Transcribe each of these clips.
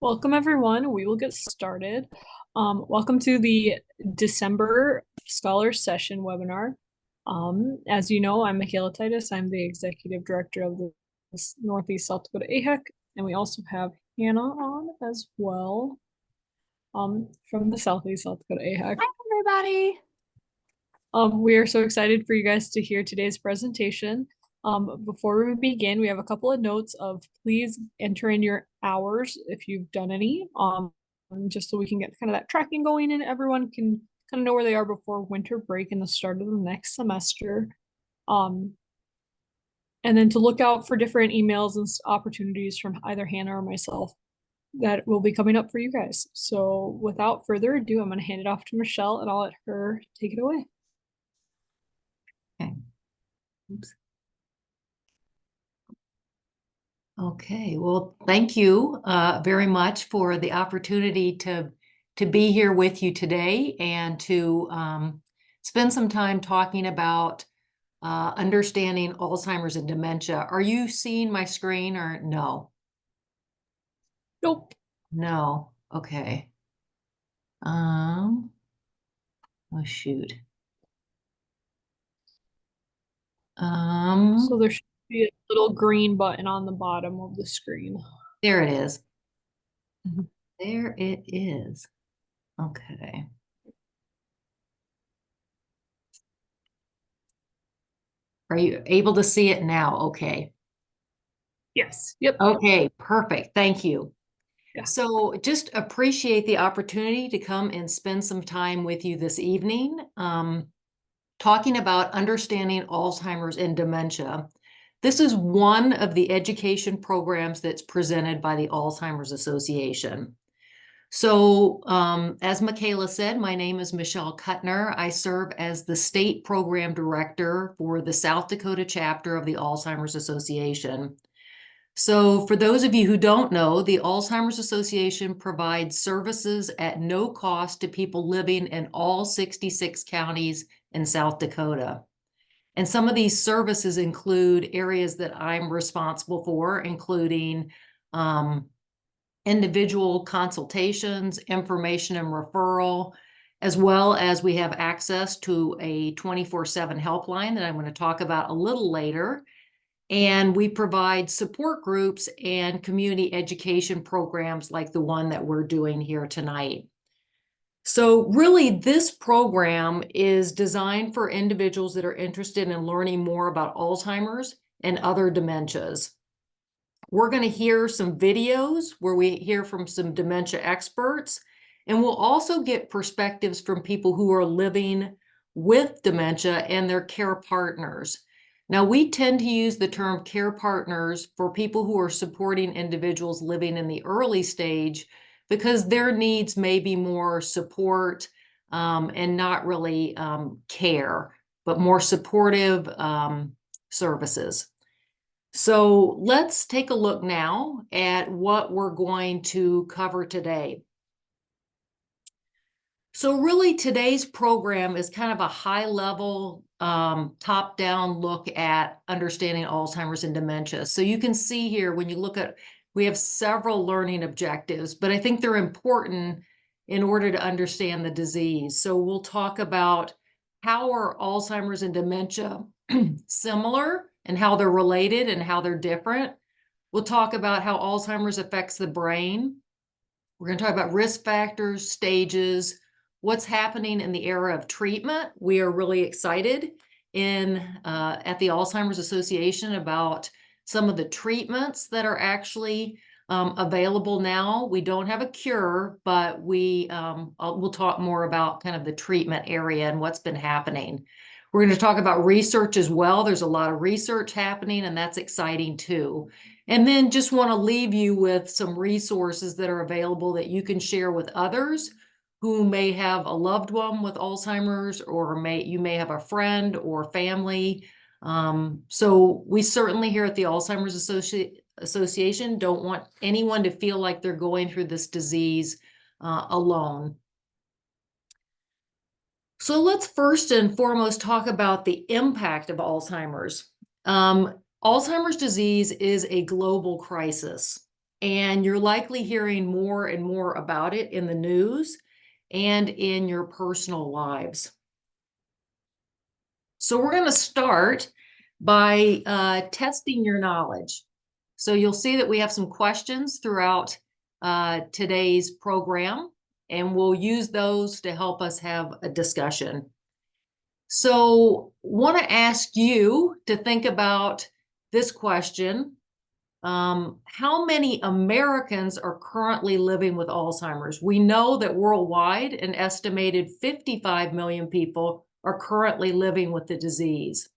Welcome, everyone. We will get started. Welcome to the December Scholar Session webinar. As you know, I'm Michaela Titus. I'm the Executive Director of the Northeast South Dakota AHEC, and we also have Hannah on as well from the Southeast South Dakota AHEC. Hi, everybody. We are so excited for you guys to hear today's presentation. Before we begin, we have a couple of notes of please enter in your hours if you've done any, just so we can get kind of that tracking going and everyone can kind of know where they are before winter break and the start of the next semester. And then to look out for different emails and opportunities from either Hannah or myself that will be coming up for you guys. So without further ado, I'm going to hand it off to Michelle and I'll let her take it away. Okay. Oops. Okay, well, thank you very much for the opportunity to be here with you today and to spend some time talking about understanding Alzheimer's and dementia. Are you seeing my screen or no? Nope. No. Okay. Oh shoot. So there should be a little green button on the bottom of the screen. There it is. There it is. Okay. Are you able to see it now? Okay. Yes. Yep. Okay, perfect. Thank you. Yeah. So just appreciate the opportunity to come and spend some time with you this evening, talking about understanding Alzheimer's and dementia. This is one of the education programs that's presented by the Alzheimer's Association. So as Michaela said, my name is Michelle Kuttner. I serve as the State Program Director for the South Dakota chapter of the Alzheimer's Association. So for those of you who don't know, the Alzheimer's Association provides services at no cost to people living in all 66 counties in South Dakota. And some of these services include areas that I'm responsible for, including individual consultations, information and referral, as well as we have access to a 24/7 helpline that I'm going to talk about a little later. And we provide support groups and community education programs like the one that we're doing here tonight. So really, this program is designed for individuals that are interested in learning more about Alzheimer's and other dementias. We're going to hear some videos where we hear from some dementia experts, and we'll also get perspectives from people who are living with dementia and their care partners. Now, we tend to use the term care partners for people who are supporting individuals living in the early stage because their needs may be more support and not really care, but more supportive services. So let's take a look now at what we're going to cover today. So really today's program is kind of a high-level, top-down look at understanding Alzheimer's and dementia. So you can see here when you look at, we have several learning objectives, but I think they're important in order to understand the disease. So we'll talk about how are Alzheimer's and dementia similar and how they're related and how they're different. We'll talk about how Alzheimer's affects the brain. We're going to talk about risk factors, stages, what's happening in the era of treatment. We are really excited at the Alzheimer's Association about some of the treatments that are actually available now. We don't have a cure, but we'll talk more about kind of the treatment area and what's been happening. We're going to talk about research as well. There's a lot of research happening, and that's exciting too. And then just want to leave you with some resources that are available that you can share with others who may have a loved one with Alzheimer's, or you may have a friend or family. So we certainly here at the Alzheimer's Association don't want anyone to feel like they're going through this disease alone. So let's first and foremost talk about the impact of Alzheimer's. Alzheimer's disease is a global crisis. and you're likely hearing more and more about it in the news and in your personal lives. So we're going to start by testing your knowledge. So you'll see that we have some questions throughout today's program, and we'll use those to help us have a discussion. So want to ask you to think about this question. How many Americans are currently living with Alzheimer's? We know that worldwide, an estimated 55 million people are currently living with the disease.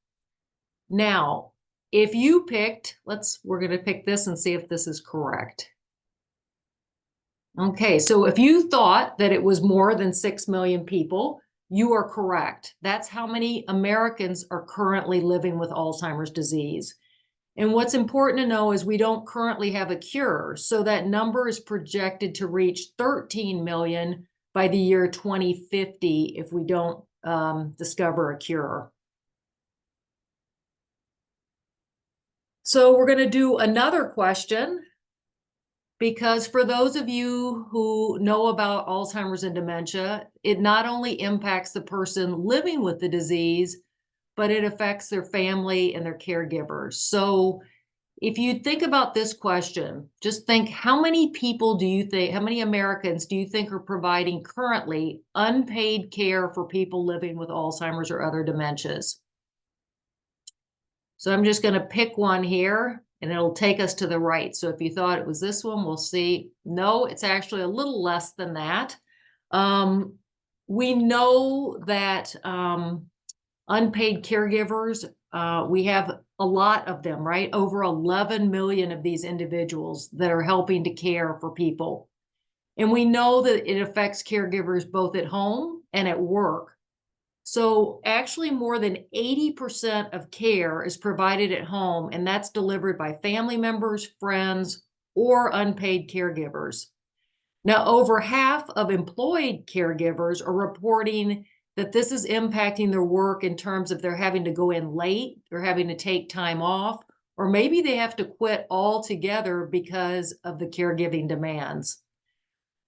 Now, if you picked, we're going to pick this and see if this is correct. Okay, so if you thought that it was more than 6 million people, you are correct. That's how many Americans are currently living with Alzheimer's disease. And what's important to know is we don't currently have a cure. So that number is projected to reach 13 million by the year 2050 if we don't discover a cure. So we're going to do another question, because for those of you who know about Alzheimer's and dementia, it not only impacts the person living with the disease, but it affects their family and their caregivers. So if you think about this question, just think, how many Americans do you think are providing currently unpaid care for people living with Alzheimer's or other dementias? So I'm just going to pick one here, and it'll take us to the right. So if you thought it was this one, we'll see. No, it's actually a little less than that. We know that unpaid caregivers, we have a lot of them, right? Over 11 million of these individuals that are helping to care for people. And we know that it affects caregivers both at home and at work. So actually more than 80% of care is provided at home, and that's delivered by family members, friends, or unpaid caregivers. Now, over half of employed caregivers are reporting that this is impacting their work in terms of they're having to go in late, they're having to take time off, or maybe they have to quit altogether because of the caregiving demands.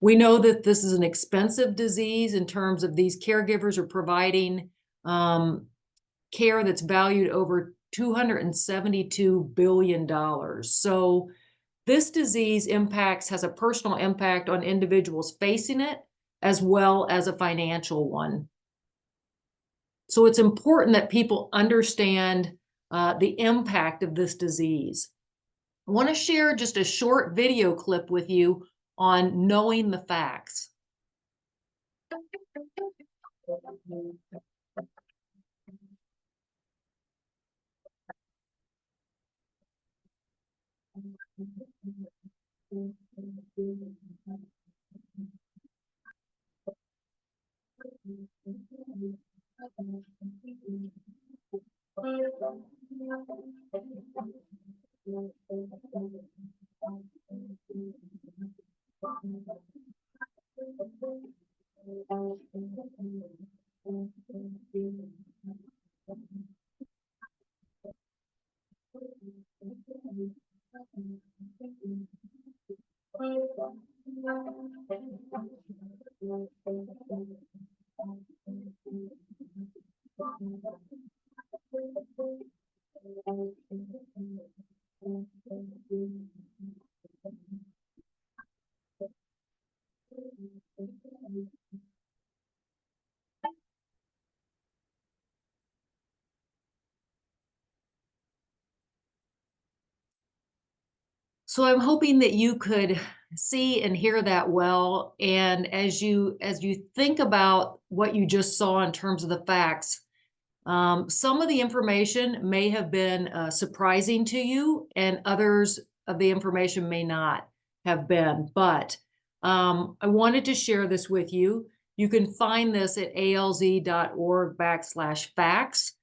We know that this is an expensive disease in terms of these caregivers are providing care that's valued over $272 billion. So this disease has a personal impact on individuals facing it, as well as a financial one. So it's important that people understand the impact of this disease. I want to share just a short video clip with you on knowing the facts. So I'm hoping that you could see and hear that well. And as you think about what you just saw in terms of the facts, some of the information may have been surprising to you, and others of the information may not have been. But I wanted to share this with you. You can find this at alz.org/facts.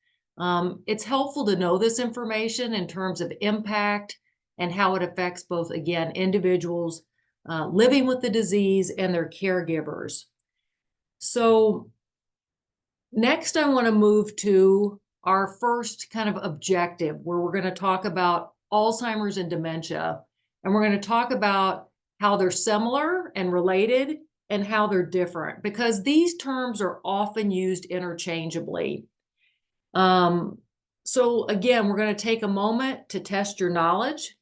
It's helpful to know this information in terms of impact and how it affects both, again, individuals living with the disease and their caregivers. So next, I want to move to our first kind of objective, where we're going to talk about Alzheimer's and dementia. And we're going to talk about how they're similar and related and how they're different, because these terms are often used interchangeably. So again, we're going to take a moment to test your knowledge.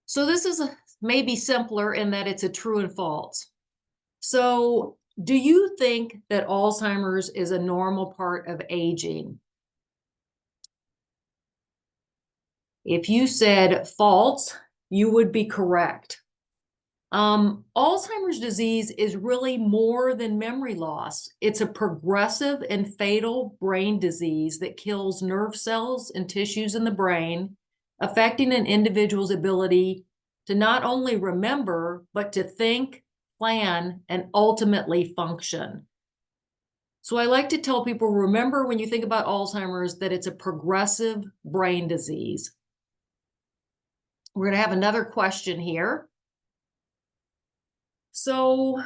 So this is maybe simpler in that it's a true and false. So do you think that Alzheimer's is a normal part of aging? If you said false, you would be correct. Alzheimer's disease is really more than memory loss. It's a progressive and fatal brain disease that kills nerve cells and tissues in the brain, affecting an individual's ability to not only remember, but to think, plan, and ultimately function. So I like to tell people, remember when you think about Alzheimer's that it's a progressive brain disease. We're going to have another question here. So,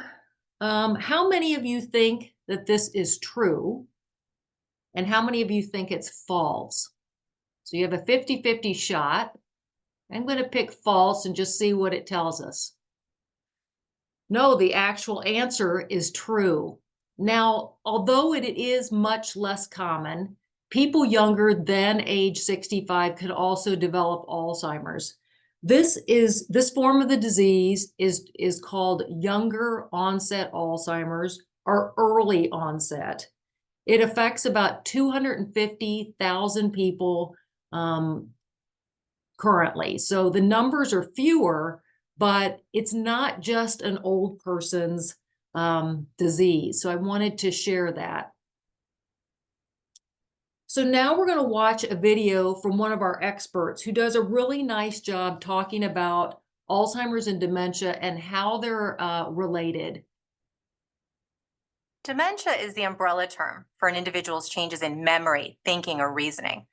how many of you think that this is true? And how many of you think it's false? So you have a 50-50 shot. I'm going to pick false and just see what it tells us. No, the actual answer is true. Now, although it is much less common, people younger than age 65 could also develop Alzheimer's. This form of the disease is called younger onset Alzheimer's or early onset. It affects about 250,000 people currently. So the numbers are fewer, but it's not just an old person's disease. So I wanted to share that. So now we're going to watch a video from one of our experts who does a really nice job talking about Alzheimer's and dementia and how they're related. Dementia is the umbrella term for an individual's changes in memory, thinking, or reasoning.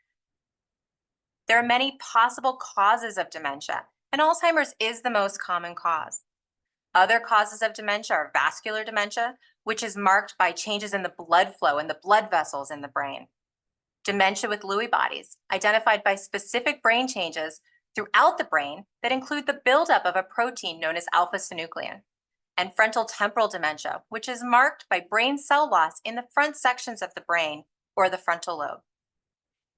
There are many possible causes of dementia, and Alzheimer's is the most common cause. Other causes of dementia are vascular dementia, which is marked by changes in the blood flow and the blood vessels in the brain. Dementia with Lewy bodies, identified by specific brain changes throughout the brain that include the buildup of a protein known as alpha-synuclein. And frontal temporal dementia, which is marked by brain cell loss in the front sections of the brain or the frontal lobe.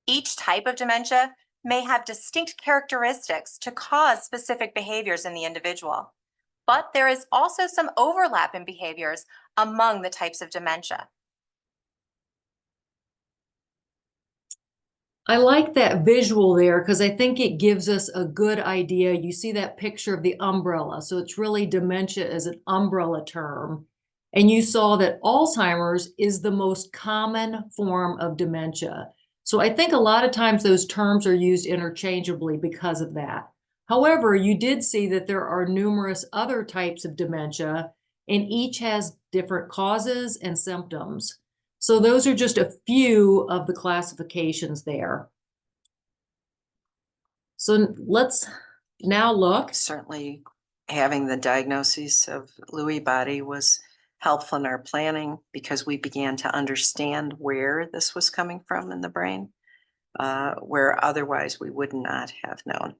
Each type of dementia may have distinct characteristics to cause specific behaviors in the individual, but there is also some overlap in behaviors among the types of dementia. I like that visual there because I think it gives us a good idea. You see that picture of the umbrella. So it's really dementia as an umbrella term. And you saw that Alzheimer's is the most common form of dementia. So I think a lot of times those terms are used interchangeably because of that. However, you did see that there are numerous other types of dementia, and each has different causes and symptoms. So those are just a few of the classifications there. So let's now look. Certainly having the diagnosis of Lewy body was helpful in our planning because we began to understand where this was coming from in the brain, where otherwise we would not have known.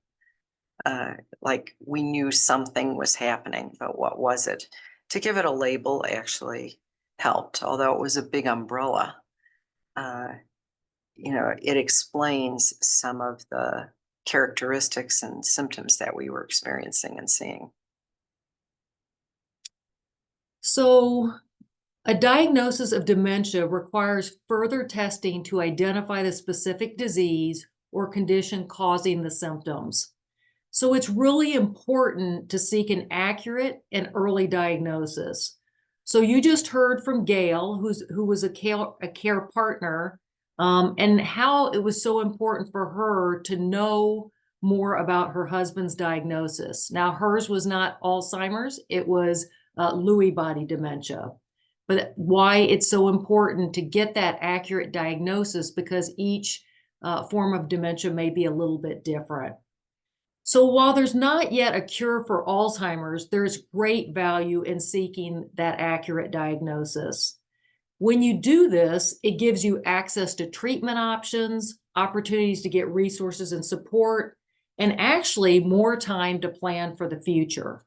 Like we knew something was happening, but what was it? To give it a label actually helped, although it was a big umbrella. It explains some of the characteristics and symptoms that we were experiencing and seeing. So a diagnosis of dementia requires further testing to identify the specific disease or condition causing the symptoms. So it's really important to seek an accurate and early diagnosis. So you just heard from Gail, who was a care partner, and how it was so important for her to know more about her husband's diagnosis. Now, hers was not Alzheimer's, it was Lewy body dementia. But why it's so important to get that accurate diagnosis, because each form of dementia may be a little bit different. So while there's not yet a cure for Alzheimer's, there's great value in seeking that accurate diagnosis. When you do this, it gives you access to treatment options, opportunities to get resources and support, and actually more time to plan for the future.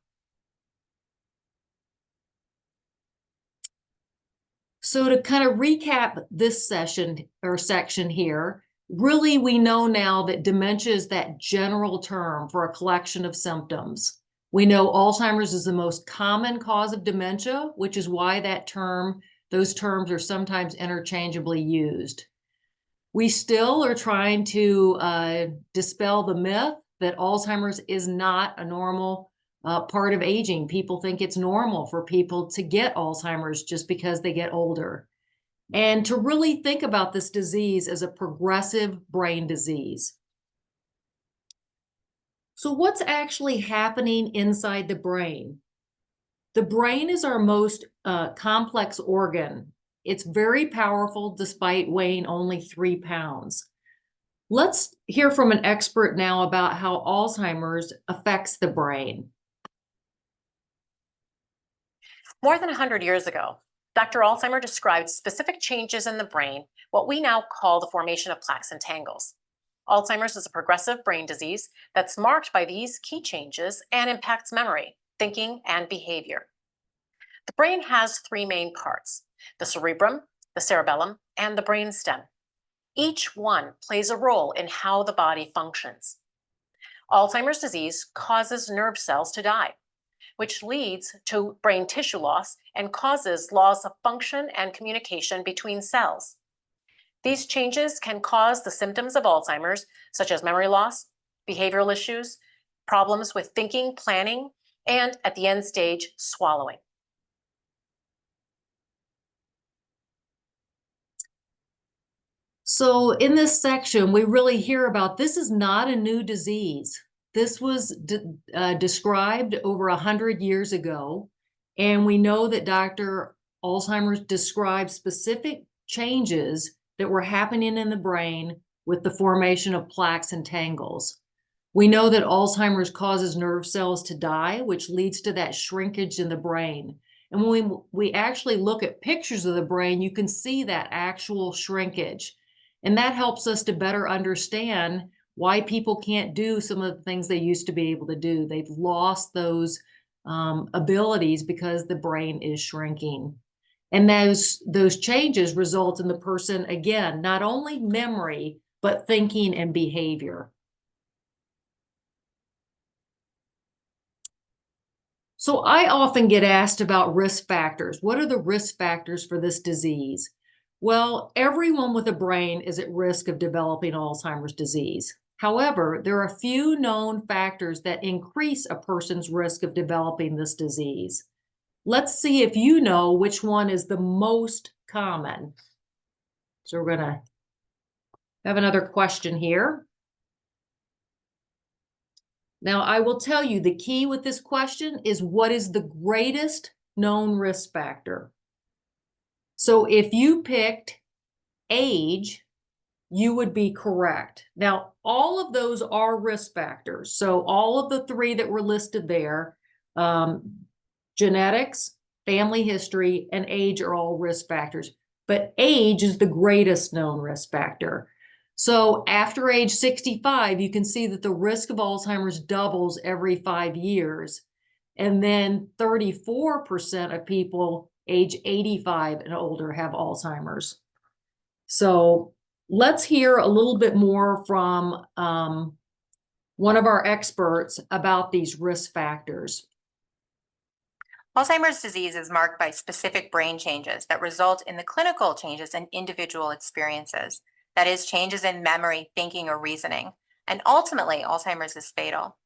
So to kind of recap this session or section here, really we know now that dementia is that general term for a collection of symptoms. We know Alzheimer's is the most common cause of dementia, which is why those terms are sometimes interchangeably used. We still are trying to dispel the myth that Alzheimer's is not a normal part of aging. People think it's normal for people to get Alzheimer's just because they get older. And to really think about this disease as a progressive brain disease. So what's actually happening inside the brain? The brain is our most complex organ. It's very powerful despite weighing only 3 pounds. Let's hear from an expert now about how Alzheimer's affects the brain. More than 100 years ago, Dr. Alzheimer described specific changes in the brain, what we now call the formation of plaques and tangles. Alzheimer's is a progressive brain disease that's marked by these key changes and impacts memory, thinking, and behavior. The brain has 3 main parts: the cerebrum, the cerebellum, and the brainstem. Each one plays a role in how the body functions. Alzheimer's disease causes nerve cells to die, which leads to brain tissue loss and causes loss of function and communication between cells. These changes can cause the symptoms of Alzheimer's, such as memory loss, behavioral issues, problems with thinking, planning, and at the end stage, swallowing. So in this section, we really hear about this is not a new disease. This was described over 100 years ago, and we know that Dr. Alzheimer described specific changes that were happening in the brain with the formation of plaques and tangles. We know that Alzheimer's causes nerve cells to die, which leads to that shrinkage in the brain. And when we actually look at pictures of the brain, you can see that actual shrinkage. And that helps us to better understand why people can't do some of the things they used to be able to do. They've lost those abilities because the brain is shrinking. And those changes result in the person, again, not only memory, but thinking and behavior. So I often get asked about risk factors. What are the risk factors for this disease? Well, everyone with a brain is at risk of developing Alzheimer's disease. However, there are a few known factors that increase a person's risk of developing this disease. Let's see if you know which one is the most common. So we're going to have another question here. Now, I will tell you the key with this question is what is the greatest known risk factor? So if you picked age, you would be correct. Now, all of those are risk factors. So all of the 3 that were listed there, genetics, family history, and age are all risk factors. But age is the greatest known risk factor. So after age 65, you can see that the risk of Alzheimer's doubles every 5 years. And then 34% of people age 85 and older have Alzheimer's. So let's hear a little bit more from one of our experts about these risk factors. Alzheimer's disease is marked by specific brain changes that result in the clinical changes in individual experiences. That is, changes in memory, thinking, or reasoning. And ultimately, Alzheimer's is fatal.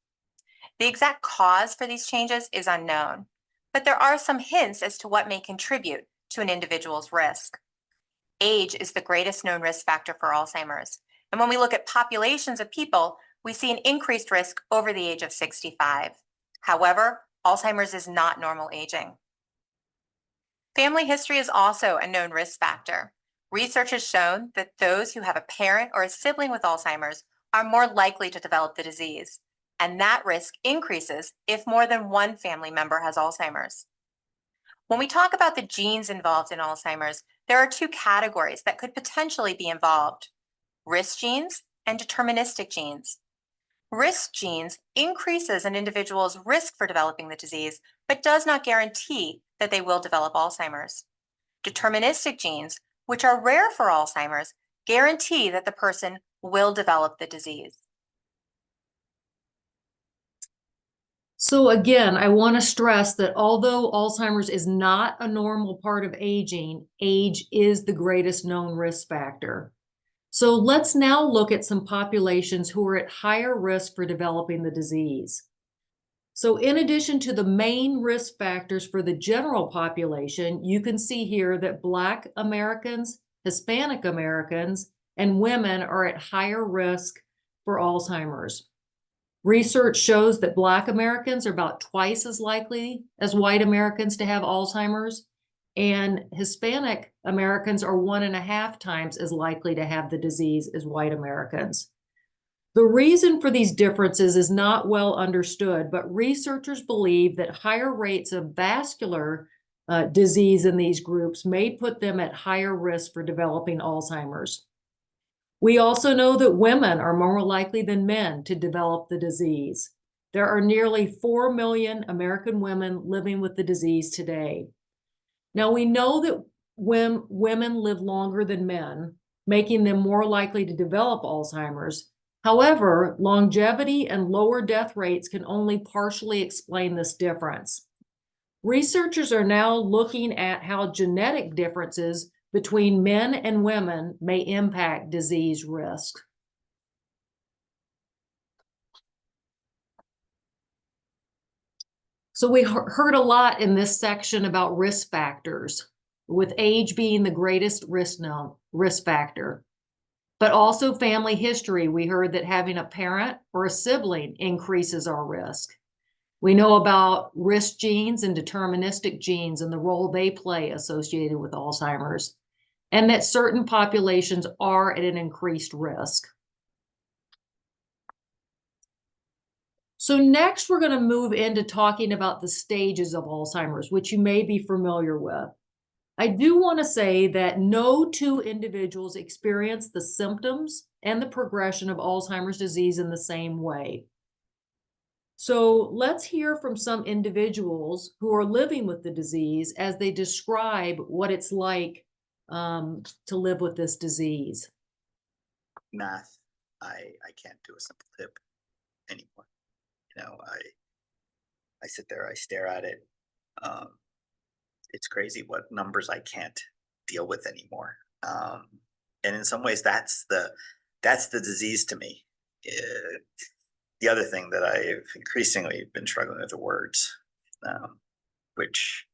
The exact cause for these changes is unknown, but there are some hints as to what may contribute to an individual's risk. Age is the greatest known risk factor for Alzheimer's. And when we look at populations of people, we see an increased risk over the age of 65. However, Alzheimer's is not normal aging. Family history is also a known risk factor. Research has shown that those who have a parent or a sibling with Alzheimer's are more likely to develop the disease, and that risk increases if more than one family member has Alzheimer's. When we talk about the genes involved in Alzheimer's, there are 2 categories that could potentially be involved. risk genes and deterministic genes. Risk genes increases an individual's risk for developing the disease, but does not guarantee that they will develop Alzheimer's. Deterministic genes, which are rare for Alzheimer's, guarantee that the person will develop the disease. So again, I want to stress that although Alzheimer's is not a normal part of aging, age is the greatest known risk factor. So let's now look at some populations who are at higher risk for developing the disease. So in addition to the main risk factors for the general population, you can see here that Black Americans, Hispanic Americans, and women are at higher risk for Alzheimer's. Research shows that Black Americans are about twice as likely as white Americans to have Alzheimer's, and Hispanic Americans are 1.5 times as likely to have the disease as white Americans. The reason for these differences is not well understood, but researchers believe that higher rates of vascular disease in these groups may put them at higher risk for developing Alzheimer's. We also know that women are more likely than men to develop the disease. There are nearly 4 million American women living with the disease today. Now, we know that women live longer than men, making them more likely to develop Alzheimer's. However, longevity and lower death rates can only partially explain this difference. Researchers are now looking at how genetic differences between men and women may impact disease risk. So we heard a lot in this section about risk factors, with age being the greatest risk factor. But also family history. We heard that having a parent or a sibling increases our risk. We know about risk genes and deterministic genes and the role they play associated with Alzheimer's, and that certain populations are at an increased risk. So next, we're going to move into talking about the stages of Alzheimer's, which you may be familiar with. I do want to say that no two individuals experience the symptoms and the progression of Alzheimer's disease in the same way. So let's hear from some individuals who are living with the disease as they describe what it's like to live with this disease. Math, I can't do a simple tip anymore. You know, I sit there, I stare at it. It's crazy what numbers I can't deal with anymore. And in some ways, that's the disease to me. The other thing that I've increasingly been struggling with are words, which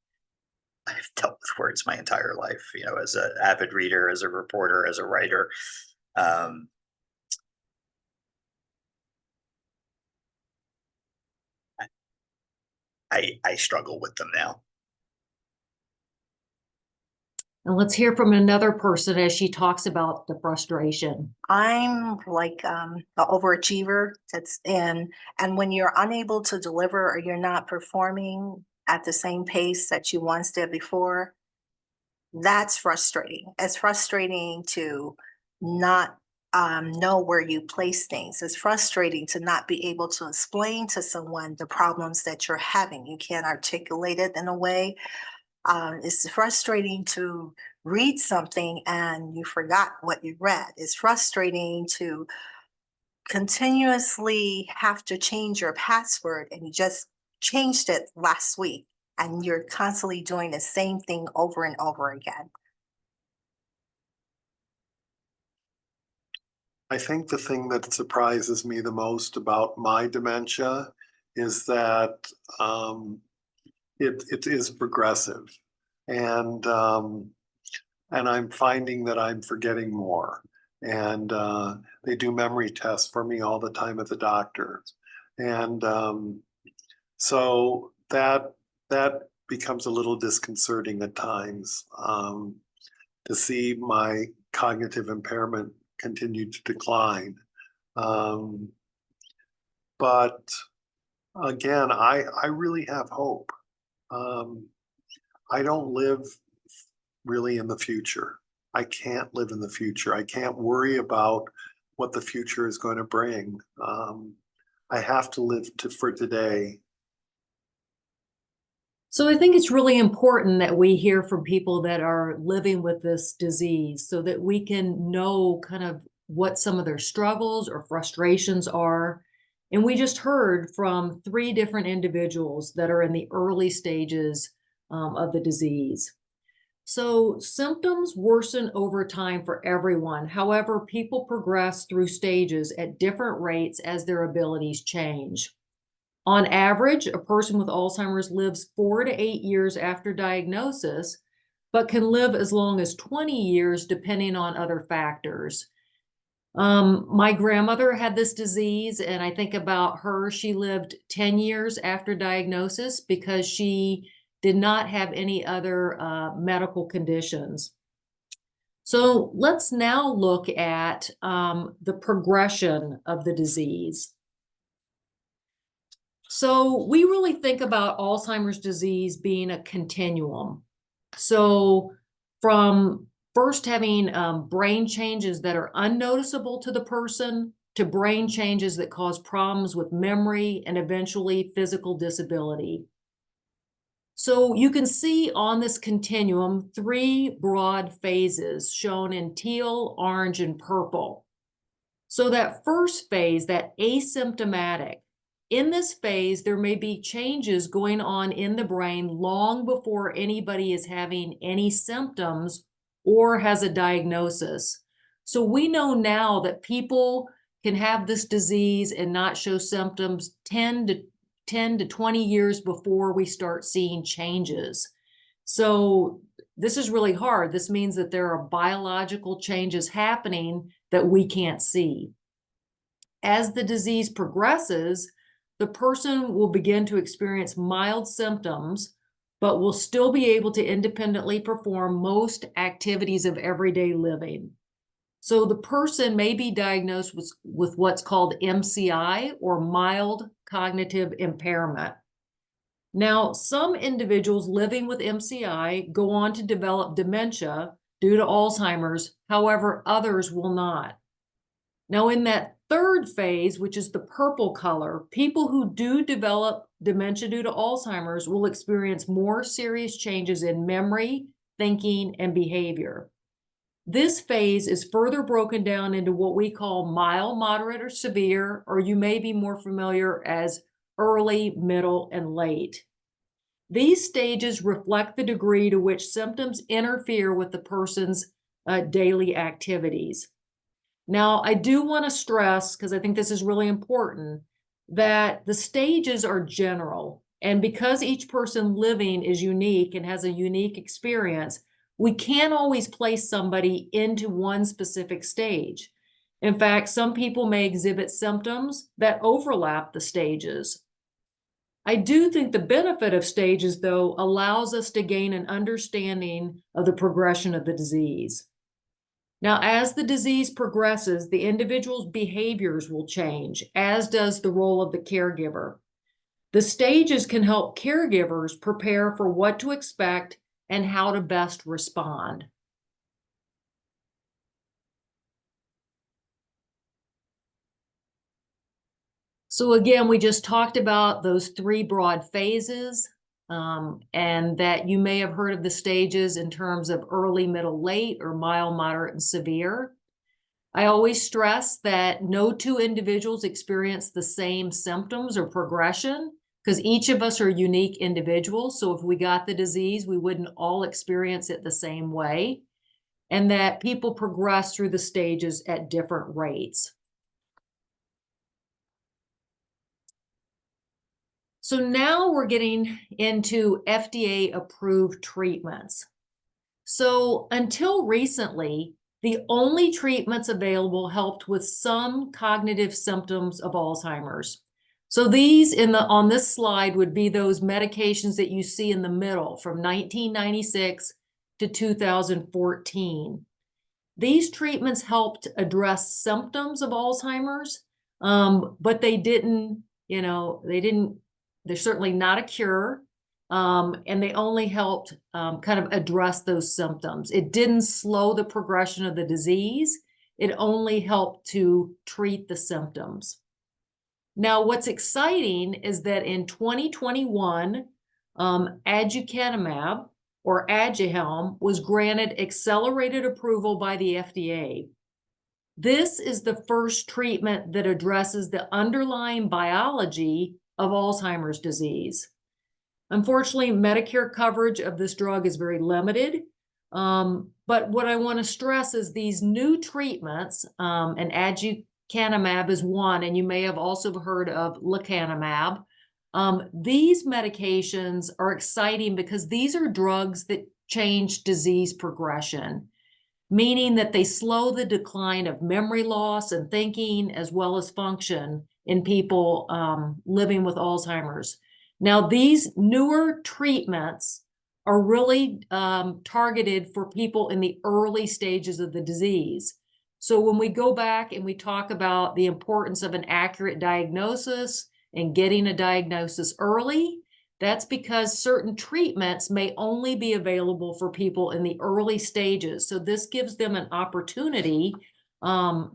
I've dealt with words my entire life. You know, as an avid reader, as a reporter, as a writer. I struggle with them now. And let's hear from another person as she talks about the frustration. I'm like an overachiever. And when you're unable to deliver or you're not performing at the same pace that you once did before, that's frustrating. It's frustrating to not know where you place things. It's frustrating to not be able to explain to someone the problems that you're having. You can't articulate it in a way. It's frustrating to read something and you forgot what you read. It's frustrating to continuously have to change your password and you just changed it last week and you're constantly doing the same thing over and over again. I think the thing that surprises me the most about my dementia is that it is progressive, and I'm finding that I'm forgetting more. And they do memory tests for me all the time at the doctor, and so that becomes a little disconcerting at times to see my cognitive impairment continue to decline. But again, I really have hope. I don't live really in the future. I can't live in the future. I can't worry about what the future is going to bring. I have to live for today. So I think it's really important that we hear from people that are living with this disease so that we can know kind of what some of their struggles or frustrations are. And we just heard from 3 different individuals that are in the early stages of the disease. So symptoms worsen over time for everyone. However, people progress through stages at different rates as their abilities change. On average, a person with Alzheimer's lives 4 to 8 years after diagnosis, but can live as long as 20 years depending on other factors. My grandmother had this disease, and I think about her. She lived 10 years after diagnosis because she did not have any other medical conditions. So let's now look at the progression of the disease. So we really think about Alzheimer's disease being a continuum. So from first having brain changes that are unnoticeable to the person to brain changes that cause problems with memory and eventually physical disability. So you can see on this continuum 3 broad phases shown in teal, orange, and purple. So that first phase, that asymptomatic, in this phase, there may be changes going on in the brain long before anybody is having any symptoms or has a diagnosis. So we know now that people can have this disease and not show symptoms 10 to 20 years before we start seeing changes. So this is really hard. This means that there are biological changes happening that we can't see. As the disease progresses, the person will begin to experience mild symptoms, but will still be able to independently perform most activities of everyday living. So the person may be diagnosed with what's called MCI, or mild cognitive impairment. Now, some individuals living with MCI go on to develop dementia due to Alzheimer's. However, others will not. Now, in that third phase, which is the purple color, people who do develop dementia due to Alzheimer's will experience more serious changes in memory, thinking, and behavior. This phase is further broken down into what we call mild, moderate, or severe, or you may be more familiar as early, middle, and late. These stages reflect the degree to which symptoms interfere with the person's daily activities. Now, I do want to stress, because I think this is really important, that the stages are general. And because each person living is unique and has a unique experience, we can't always place somebody into one specific stage. In fact, some people may exhibit symptoms that overlap the stages. I do think the benefit of stages, though, allows us to gain an understanding of the progression of the disease. Now, as the disease progresses, the individual's behaviors will change, as does the role of the caregiver. The stages can help caregivers prepare for what to expect and how to best respond. So again, we just talked about those 3 broad phases, and that you may have heard of the stages in terms of early, middle, late, or mild, moderate, and severe. I always stress that no 2 individuals experience the same symptoms or progression, because each of us are unique individuals. So if we got the disease, we wouldn't all experience it the same way, and that people progress through the stages at different rates. So now we're getting into FDA-approved treatments. So until recently, the only treatments available helped with some cognitive symptoms of Alzheimer's. So these on this slide would be those medications that you see in the middle from 1996 to 2014. These treatments helped address symptoms of Alzheimer's, but they didn't, they're certainly not a cure. and they only helped kind of address those symptoms. It didn't slow the progression of the disease. It only helped to treat the symptoms. Now, what's exciting is that in 2021, aducanumab or Aduhelm was granted accelerated approval by the FDA. This is the first treatment that addresses the underlying biology of Alzheimer's disease. Unfortunately, Medicare coverage of this drug is very limited. But what I want to stress is these new treatments, and aducanumab is one, and you may have also heard of lecanemab. These medications are exciting because these are drugs that change disease progression, meaning that they slow the decline of memory loss and thinking as well as function in people living with Alzheimer's. Now, these newer treatments are really targeted for people in the early stages of the disease. So when we go back and we talk about the importance of an accurate diagnosis and getting a diagnosis early, that's because certain treatments may only be available for people in the early stages. So this gives them an opportunity to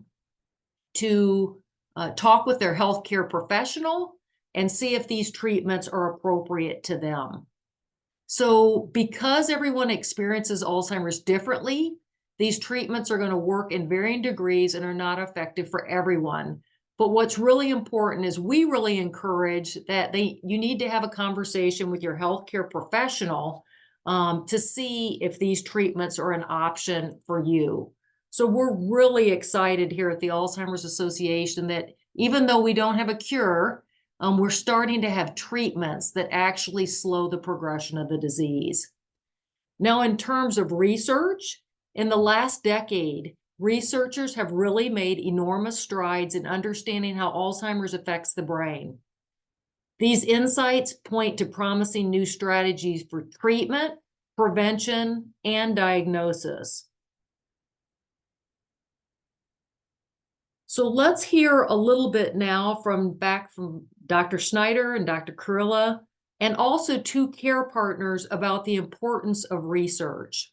talk with their healthcare professional and see if these treatments are appropriate to them. So because everyone experiences Alzheimer's differently, these treatments are going to work in varying degrees and are not effective for everyone. But what's really important is we really encourage that you need to have a conversation with your healthcare professional to see if these treatments are an option for you. So we're really excited here at the Alzheimer's Association that even though we don't have a cure, we're starting to have treatments that actually slow the progression of the disease. Now, in terms of research, in the last decade, researchers have really made enormous strides in understanding how Alzheimer's affects the brain. These insights point to promising new strategies for treatment, prevention, and diagnosis. So let's hear a little bit now from Dr. Snyder and Dr. Kurilla, and also two care partners about the importance of research.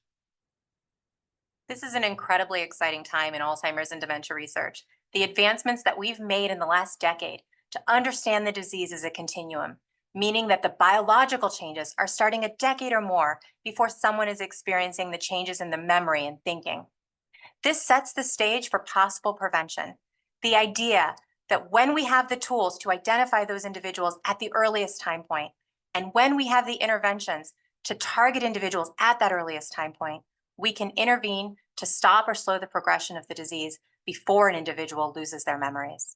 This is an incredibly exciting time in Alzheimer's and dementia research. The advancements that we've made in the last decade to understand the disease as a continuum, meaning that the biological changes are starting a decade or more before someone is experiencing the changes in the memory and thinking. This sets the stage for possible prevention. The idea that when we have the tools to identify those individuals at the earliest time point, and when we have the interventions to target individuals at that earliest time point, we can intervene to stop or slow the progression of the disease before an individual loses their memories.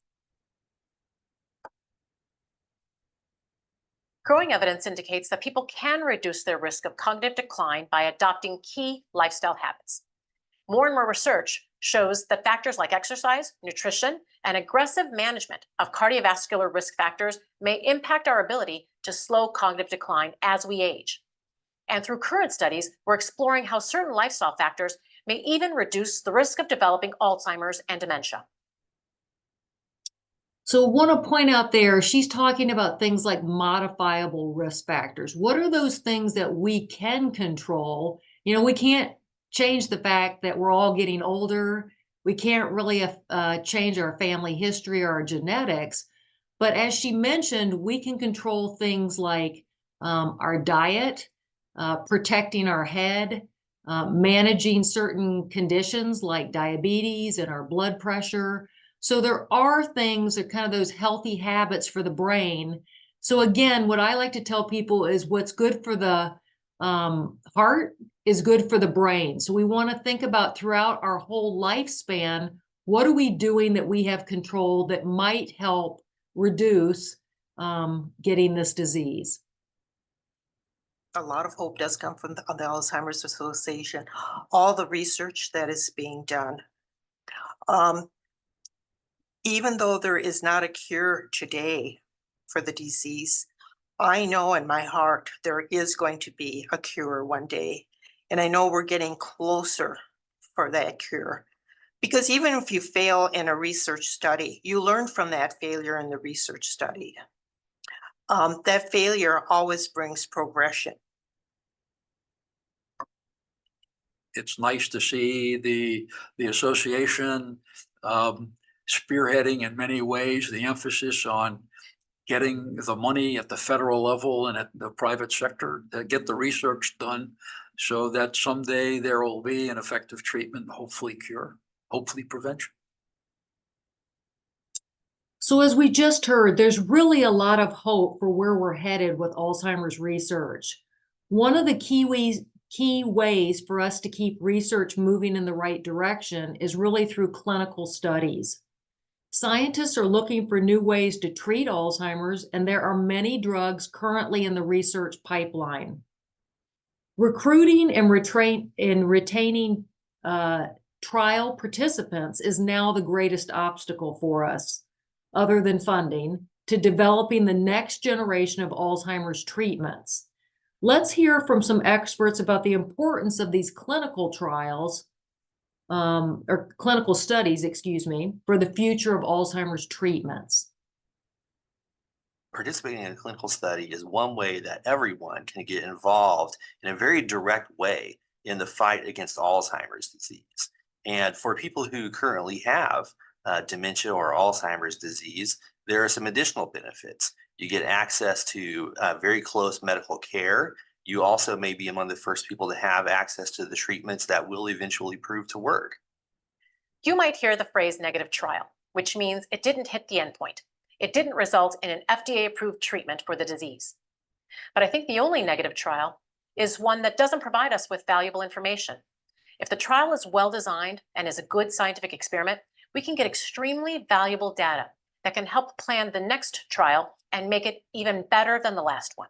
Growing evidence indicates that people can reduce their risk of cognitive decline by adopting key lifestyle habits. More and more research shows that factors like exercise, nutrition, and aggressive management of cardiovascular risk factors may impact our ability to slow cognitive decline as we age. And through current studies, we're exploring how certain lifestyle factors may even reduce the risk of developing Alzheimer's and dementia. So I want to point out there, she's talking about things like modifiable risk factors. What are those things that we can control? You know, we can't change the fact that we're all getting older. We can't really change our family history or our genetics. But as she mentioned, we can control things like our diet, protecting our head, managing certain conditions like diabetes and our blood pressure. So there are things that kind of those healthy habits for the brain. So again, what I like to tell people is what's good for the heart is good for the brain. So we want to think about throughout our whole lifespan, what are we doing that we have control that might help reduce getting this disease? A lot of hope does come from the Alzheimer's Association, all the research that is being done. Even though there is not a cure today for the disease, I know in my heart there is going to be a cure one day. And I know we're getting closer for that cure. Because even if you fail in a research study, you learn from that failure in the research study. that failure always brings progression. It's nice to see the association spearheading in many ways the emphasis on getting the money at the federal level and at the private sector to get the research done so that someday there will be an effective treatment, hopefully cure, hopefully prevention. So as we just heard, there's really a lot of hope for where we're headed with Alzheimer's research. One of the key ways for us to keep research moving in the right direction is really through clinical studies. Scientists are looking for new ways to treat Alzheimer's, and there are many drugs currently in the research pipeline. Recruiting and retaining trial participants is now the greatest obstacle for us, other than funding, to developing the next generation of Alzheimer's treatments. Let's hear from some experts about the importance of these clinical trials, or clinical studies, excuse me, for the future of Alzheimer's treatments. Participating in a clinical study is one way that everyone can get involved in a very direct way in the fight against Alzheimer's disease. And for people who currently have dementia or Alzheimer's disease, there are some additional benefits. You get access to very close medical care. You also may be among the first people to have access to the treatments that will eventually prove to work. You might hear the phrase negative trial, which means it didn't hit the endpoint. It didn't result in an FDA-approved treatment for the disease. But I think the only negative trial is one that doesn't provide us with valuable information. If the trial is well designed and is a good scientific experiment, we can get extremely valuable data that can help plan the next trial and make it even better than the last one.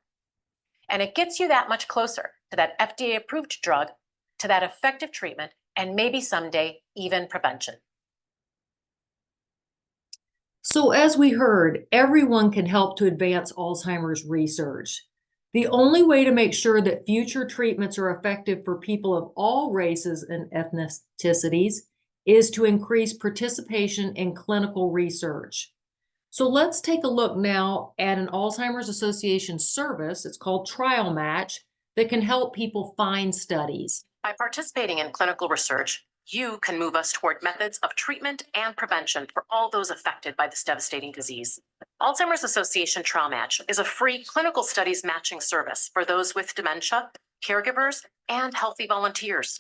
And it gets you that much closer to that FDA-approved drug, to that effective treatment, and maybe someday even prevention. So as we heard, everyone can help to advance Alzheimer's research. The only way to make sure that future treatments are effective for people of all races and ethnicities is to increase participation in clinical research. So let's take a look now at an Alzheimer's Association service, it's called Trial Match, that can help people find studies. By participating in clinical research, you can move us toward methods of treatment and prevention for all those affected by this devastating disease. Alzheimer's Association Trial Match is a free clinical studies matching service for those with dementia, caregivers, and healthy volunteers.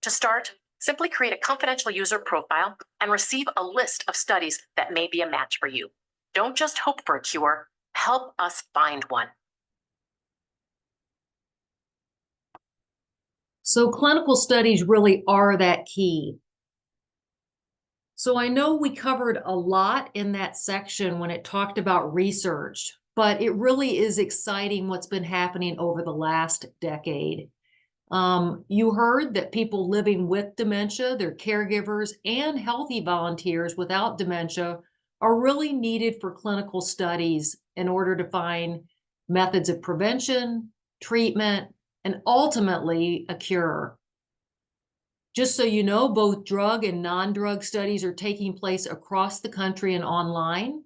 To start, simply create a confidential user profile and receive a list of studies that may be a match for you. Don't just hope for a cure, help us find one. So clinical studies really are that key. So I know we covered a lot in that section when it talked about research, but it really is exciting what's been happening over the last decade. You heard that people living with dementia, their caregivers, and healthy volunteers without dementia are really needed for clinical studies in order to find methods of prevention, treatment, and ultimately a cure. Just so you know, both drug and non-drug studies are taking place across the country and online.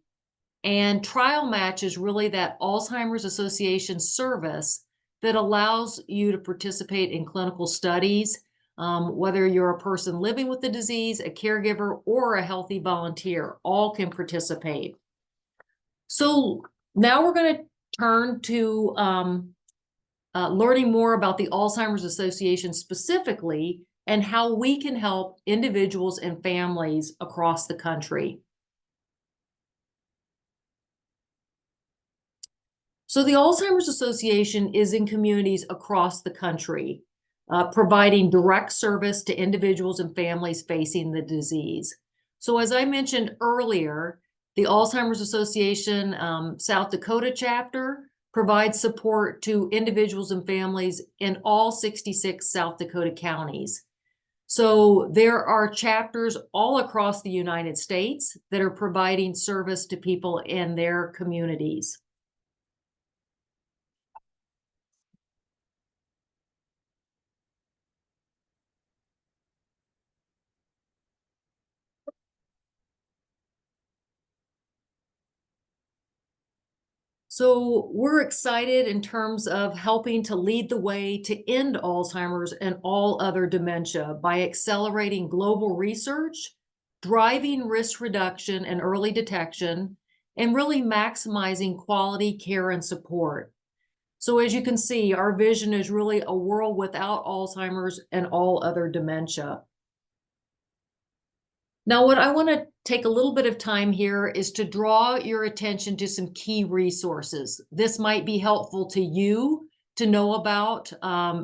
And Trial Match is really that Alzheimer's Association service that allows you to participate in clinical studies, whether you're a person living with the disease, a caregiver, or a healthy volunteer, all can participate. So now we're going to turn to learning more about the Alzheimer's Association specifically and how we can help individuals and families across the country. So the Alzheimer's Association is in communities across the country, providing direct service to individuals and families facing the disease. So as I mentioned earlier, the Alzheimer's Association South Dakota chapter provides support to individuals and families in all 66 South Dakota counties. So there are chapters all across the United States that are providing service to people in their communities. So we're excited in terms of helping to lead the way to end Alzheimer's and all other dementia by accelerating global research, driving risk reduction and early detection, and really maximizing quality care and support. So as you can see, our vision is really a world without Alzheimer's and all other dementia. Now, what I want to take a little bit of time here is to draw your attention to some key resources. This might be helpful to you to know about,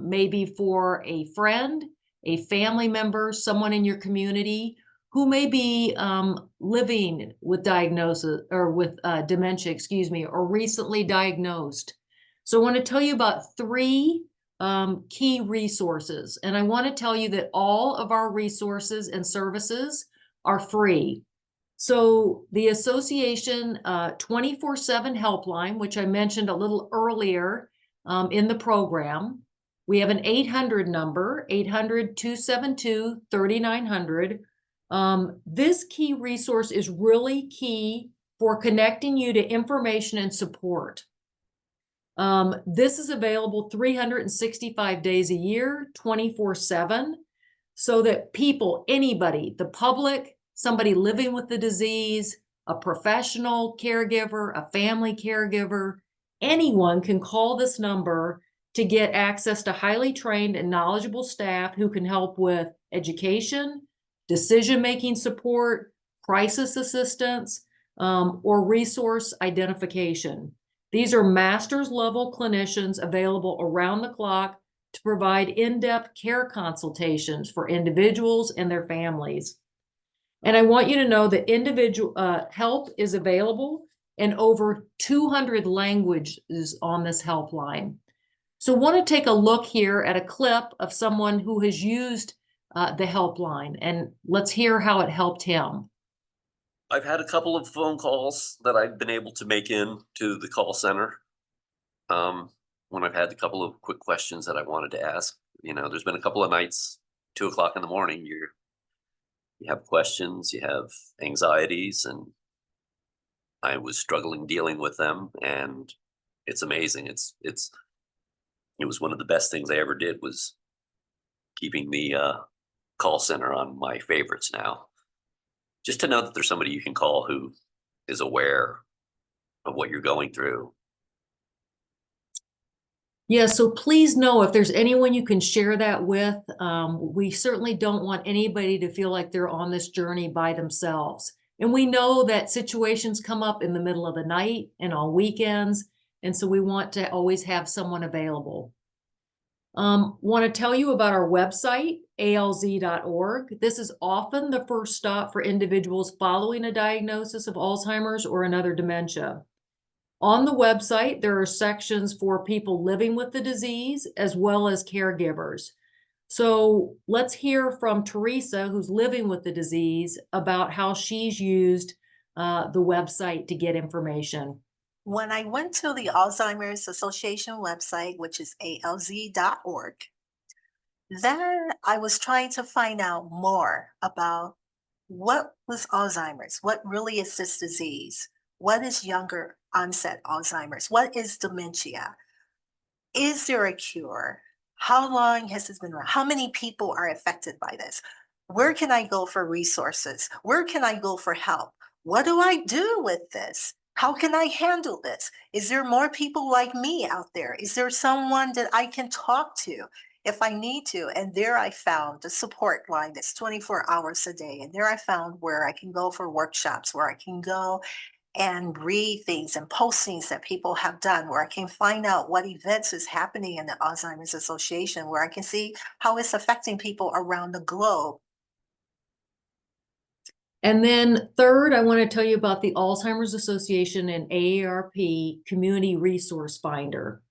maybe for a friend, a family member, someone in your community who may be living with diagnosis or with dementia, excuse me, or recently diagnosed. So I want to tell you about three key resources. And I want to tell you that all of our resources and services are free. So the association 24/7 helpline, which I mentioned a little earlier in the program, we have an 800 number, 800-272-3900. This key resource is really key for connecting you to information and support. This is available 365 days a year, 24/7, so that people, anybody, the public, somebody living with the disease, a professional caregiver, a family caregiver, anyone can call this number to get access to highly trained and knowledgeable staff who can help with education, decision-making support, crisis assistance, or resource identification. These are master's level clinicians available around the clock to provide in-depth care consultations for individuals and their families. And I want you to know that individual help is available in over 200 languages on this helpline. So I want to take a look here at a clip of someone who has used the helpline, and let's hear how it helped him. I've had a couple of phone calls that I've been able to make in to the call center. When I've had a couple of quick questions that I wanted to ask. You know, there's been a couple of nights, 2 o'clock in the morning, you have questions, you have anxieties, and I was struggling dealing with them, and it's amazing. It was one of the best things I ever did was keeping the call center on my favorites now. Just to know that there's somebody you can call who is aware of what you're going through. Yeah, so please know if there's anyone you can share that with. We certainly don't want anybody to feel like they're on this journey by themselves. And we know that situations come up in the middle of the night and on weekends, and so we want to always have someone available. Want to tell you about our website, alz.org. This is often the first stop for individuals following a diagnosis of Alzheimer's or another dementia. On the website, there are sections for people living with the disease as well as caregivers. So let's hear from Teresa, who's living with the disease, about how she's used the website to get information. When I went to the Alzheimer's Association website, which is alz.org, then I was trying to find out more about what was Alzheimer's, what really is this disease, what is younger onset Alzheimer's, what is dementia, is there a cure, how long has this been around, how many people are affected by this, where can I go for resources, where can I go for help, what do I do with this? How can I handle this? Is there more people like me out there? Is there someone that I can talk to if I need to? And there I found the support line that's 24 hours a day. And there I found where I can go for workshops, where I can go and read things and postings that people have done, where I can find out what events is happening in the Alzheimer's Association, where I can see how it's affecting people around the globe. And then third, I want to tell you about the Alzheimer's Association and AARP Community Resource Finder.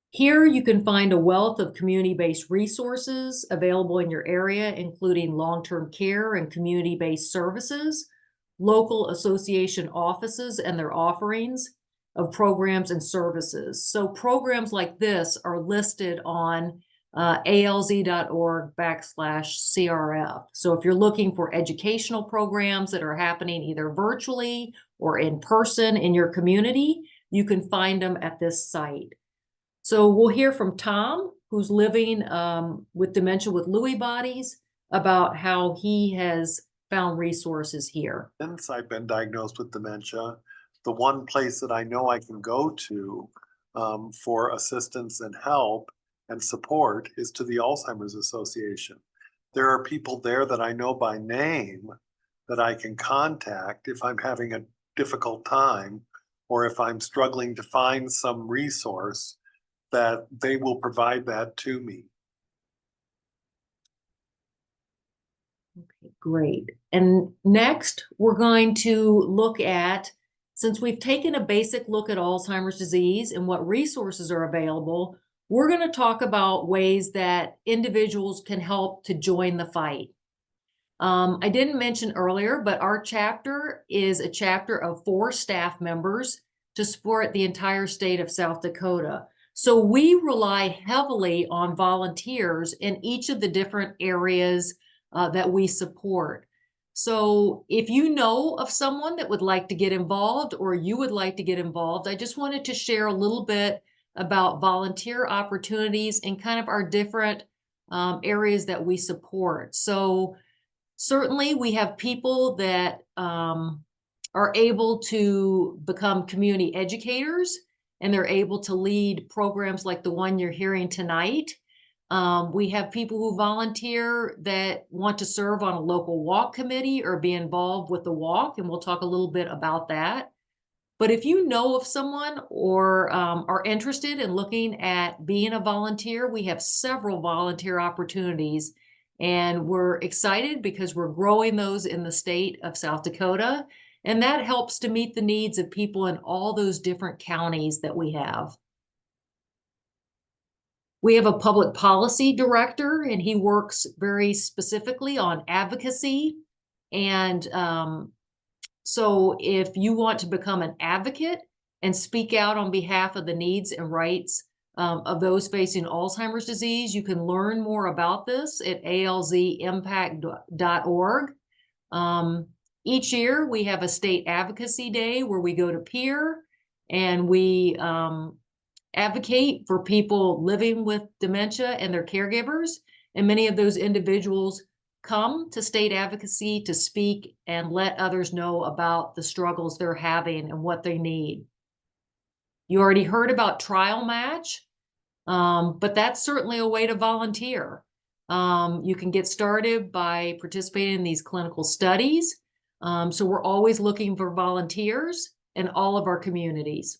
Here you can find a wealth of community-based resources available in your area, including long-term care and community-based services, local association offices and their offerings of programs and services. So programs like this are listed on alz.org/CRF. So if you're looking for educational programs that are happening either virtually or in person in your community, you can find them at this site. So we'll hear from Tom, who's living with dementia with Lewy bodies, about how he has found resources here. Since I've been diagnosed with dementia, the one place that I know I can go to for assistance and help and support is to the Alzheimer's Association. There are people there that I know by name that I can contact if I'm having a difficult time or if I'm struggling to find some resource, that they will provide that to me. Okay, great. And next, we're going to look at, since we've taken a basic look at Alzheimer's disease and what resources are available, we're going to talk about ways that individuals can help to join the fight. I didn't mention earlier, but our chapter is a chapter of 4 staff members to support the entire state of South Dakota. So we rely heavily on volunteers in each of the different areas that we support. So if you know of someone that would like to get involved or you would like to get involved, I just wanted to share a little bit about volunteer opportunities and kind of our different areas that we support. So certainly we have people that are able to become community educators, and they're able to lead programs like the one you're hearing tonight. We have people who volunteer that want to serve on a local walk committee or be involved with the walk, and we'll talk a little bit about that. But if you know of someone or are interested in looking at being a volunteer, we have several volunteer opportunities, and we're excited because we're growing those in the state of South Dakota, and that helps to meet the needs of people in all those different counties that we have. We have a public policy director, and he works very specifically on advocacy. And so if you want to become an advocate and speak out on behalf of the needs and rights of those facing Alzheimer's disease, you can learn more about this at alzimpact.org. Each year we have a state advocacy day where we go to Peer and we advocate for people living with dementia and their caregivers. And many of those individuals come to state advocacy to speak and let others know about the struggles they're having and what they need. You already heard about Trial Match, but that's certainly a way to volunteer. You can get started by participating in these clinical studies. So we're always looking for volunteers in all of our communities.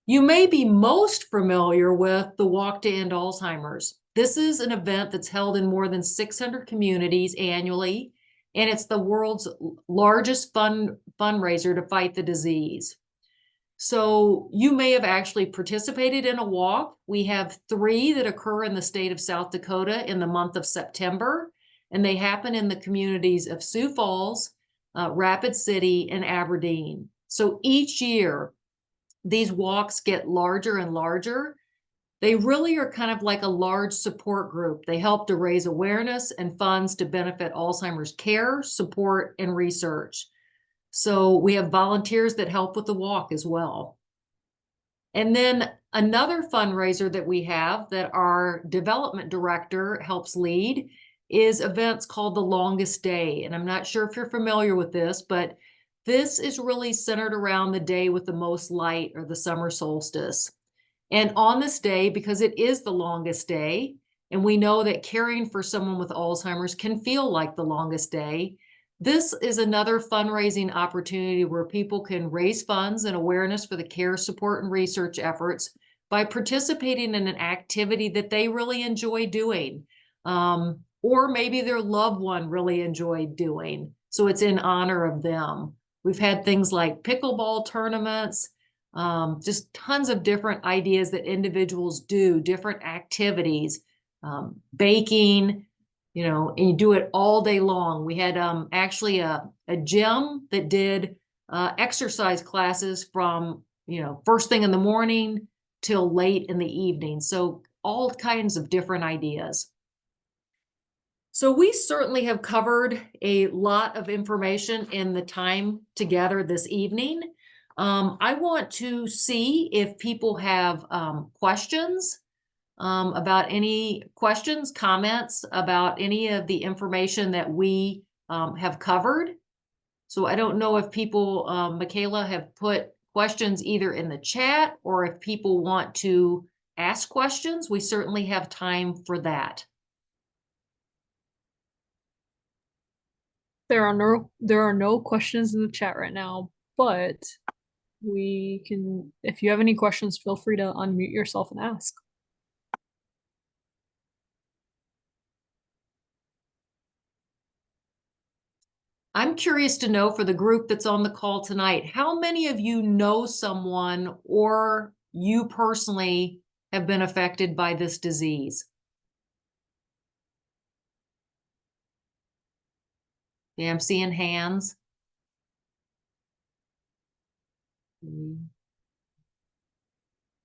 You may be most familiar with the Walk to End Alzheimer's. This is an event that's held in more than 600 communities annually, and it's the world's largest fundraiser to fight the disease. So you may have actually participated in a walk. We have 3 that occur in the state of South Dakota in the month of September, and they happen in the communities of Sioux Falls, Rapid City, and Aberdeen. So each year, these walks get larger and larger. They really are kind of like a large support group. They help to raise awareness and funds to benefit Alzheimer's care, support, and research. So we have volunteers that help with the walk as well. And then another fundraiser that we have that our development director helps lead is events called The Longest Day. And I'm not sure if you're familiar with this, but this is really centered around the day with the most light, or the summer solstice. And on this day, because it is the longest day, and we know that caring for someone with Alzheimer's can feel like the longest day, this is another fundraising opportunity where people can raise funds and awareness for the care, support, and research efforts by participating in an activity that they really enjoy doing, or maybe their loved one really enjoyed doing. So it's in honor of them. We've had things like pickleball tournaments, just tons of different ideas that individuals do, different activities, baking, and you do it all day long. We had actually a gym that did exercise classes from, first thing in the morning till late in the evening. So all kinds of different ideas. So we certainly have covered a lot of information in the time together this evening. I want to see if people have questions about any questions, comments about any of the information that we have covered. So I don't know if people, Michaela, have put questions either in the chat or if people want to ask questions. We certainly have time for that. There are no questions in the chat right now, but we can, if you have any questions, feel free to unmute yourself and ask. I'm curious to know, for the group that's on the call tonight, how many of you know someone or you personally have been affected by this disease? Yeah, I'm seeing hands.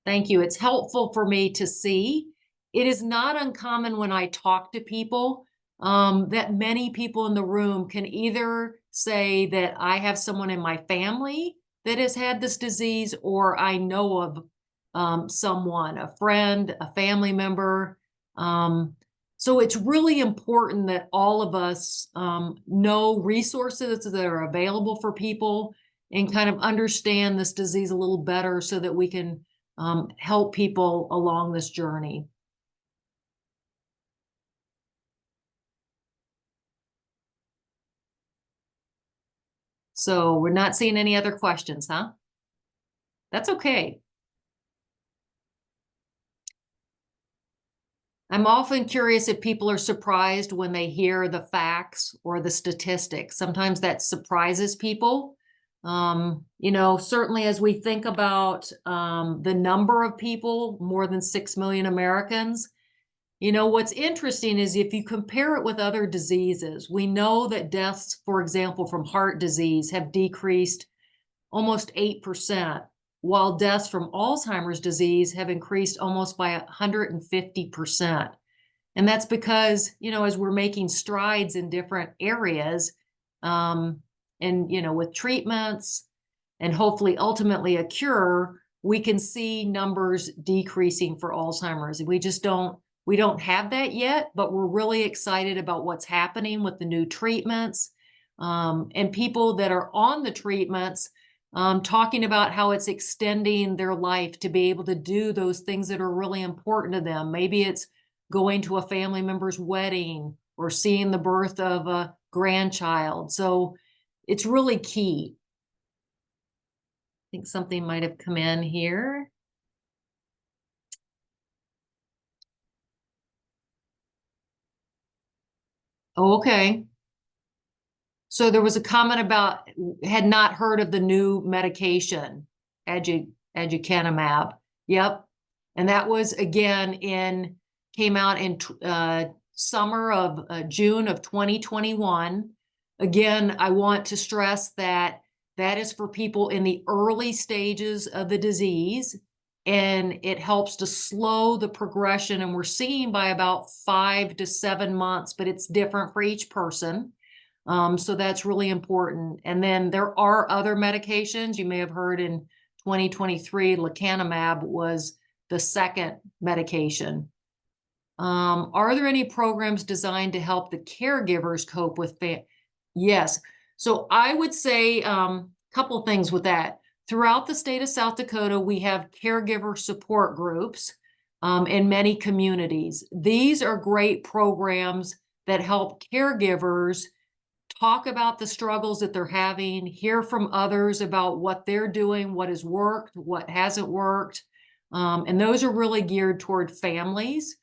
Thank you. It's helpful for me to see. It is not uncommon when I talk to people that many people in the room can either say that I have someone in my family that has had this disease, or I know of someone, a friend, a family member. So it's really important that all of us know resources that are available for people and kind of understand this disease a little better so that we can help people along this journey. So we're not seeing any other questions, huh? That's okay. I'm often curious if people are surprised when they hear the facts or the statistics. Sometimes that surprises people. You know, certainly as we think about the number of people, more than 6 million Americans, you know, what's interesting is if you compare it with other diseases, we know that deaths, for example, from heart disease have decreased almost 8%, while deaths from Alzheimer's disease have increased almost by 150%. And that's because, you know, as we're making strides in different areas, and, you know, with treatments and hopefully ultimately a cure, we can see numbers decreasing for Alzheimer's. We don't have that yet, but we're really excited about what's happening with the new treatments, and people that are on the treatments talking about how it's extending their life to be able to do those things that are really important to them. Maybe it's going to a family member's wedding or seeing the birth of a grandchild. So it's really key. I think something might have come in here. Oh, okay. So there was a comment about had not heard of the new medication, aducanumab. Yep. And that was again came out in summer of June of 2021. Again, I want to stress that that is for people in the early stages of the disease, and it helps to slow the progression. And we're seeing by about 5 to 7 months, but it's different for each person. So that's really important. And then there are other medications. You may have heard in 2023, lecanemab was the second medication. Are there any programs designed to help the caregivers cope with Yes. So I would say a couple things with that. Throughout the state of South Dakota, we have caregiver support groups in many communities. These are great programs that help caregivers talk about the struggles that they're having, hear from others about what they're doing, what has worked, what hasn't worked. And those are really geared toward families.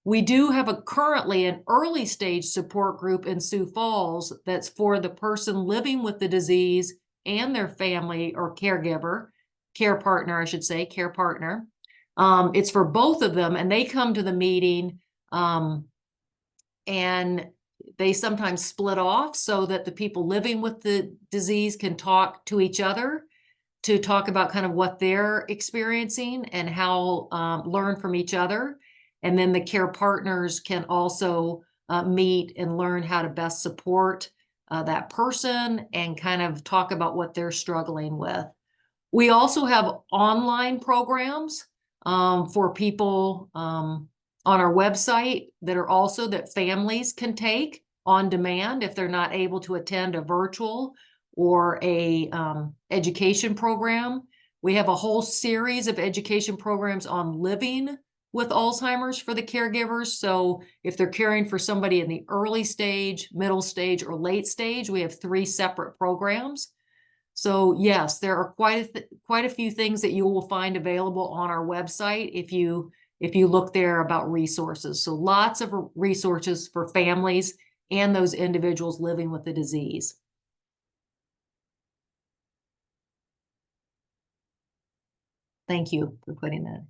We do have currently an early stage support group in Sioux Falls that's for the person living with the disease and their family or caregiver, care partner, I should say, care partner. It's for both of them, and they come to the meeting and they sometimes split off so that the people living with the disease can talk to each other to talk about kind of what they're experiencing and how learn from each other. And then the care partners can also meet and learn how to best support that person and kind of talk about what they're struggling with. We also have online programs for people on our website that families can take on demand if they're not able to attend a virtual or a education program. We have a whole series of education programs on living with Alzheimer's for the caregivers. So if they're caring for somebody in the early stage, middle stage, or late stage, we have 3 separate programs. So yes, there are quite a few things that you will find available on our website if you look there about resources. So lots of resources for families and those individuals living with the disease. Thank you for putting that.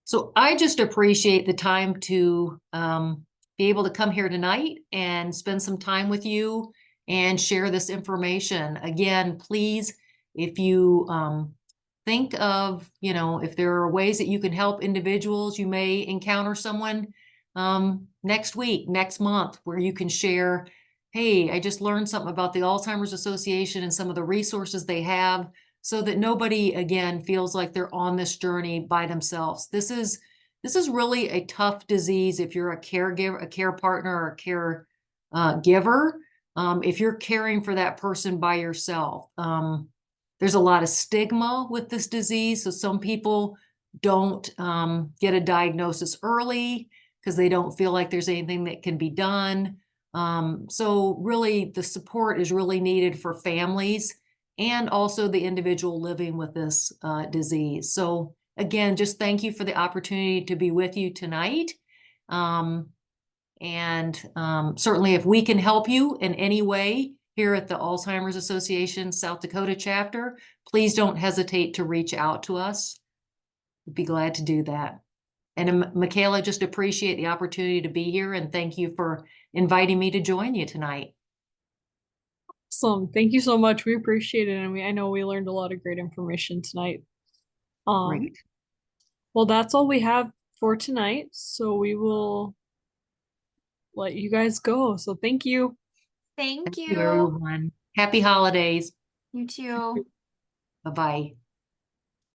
So I just appreciate the time to be able to come here tonight and spend some time with you and share this information. Again, please, if you think of, if there are ways that you can help individuals, you may encounter someone next week, next month, where you can share, hey, I just learned something about the Alzheimer's Association and some of the resources they have, so that nobody, again, feels like they're on this journey by themselves. This is really a tough disease if you're a caregiver, a care partner, or a care giver. If you're caring for that person by yourself, there's a lot of stigma with this disease. So some people don't get a diagnosis early because they don't feel like there's anything that can be done. So really, the support is really needed for families and also the individual living with this disease. So again, just thank you for the opportunity to be with you tonight. Certainly if we can help you in any way here at the Alzheimer's Association South Dakota chapter, please don't hesitate to reach out to us. We'd be glad to do that. And Michaela, just appreciate the opportunity to be here, and thank you for inviting me to join you tonight. Awesome. Thank you so much. We appreciate it. And I know we learned a lot of great information tonight. Great. Well, that's all we have for tonight. So we will let you guys go. So thank you. Thank you, everyone. Happy holidays. You too. Bye-bye.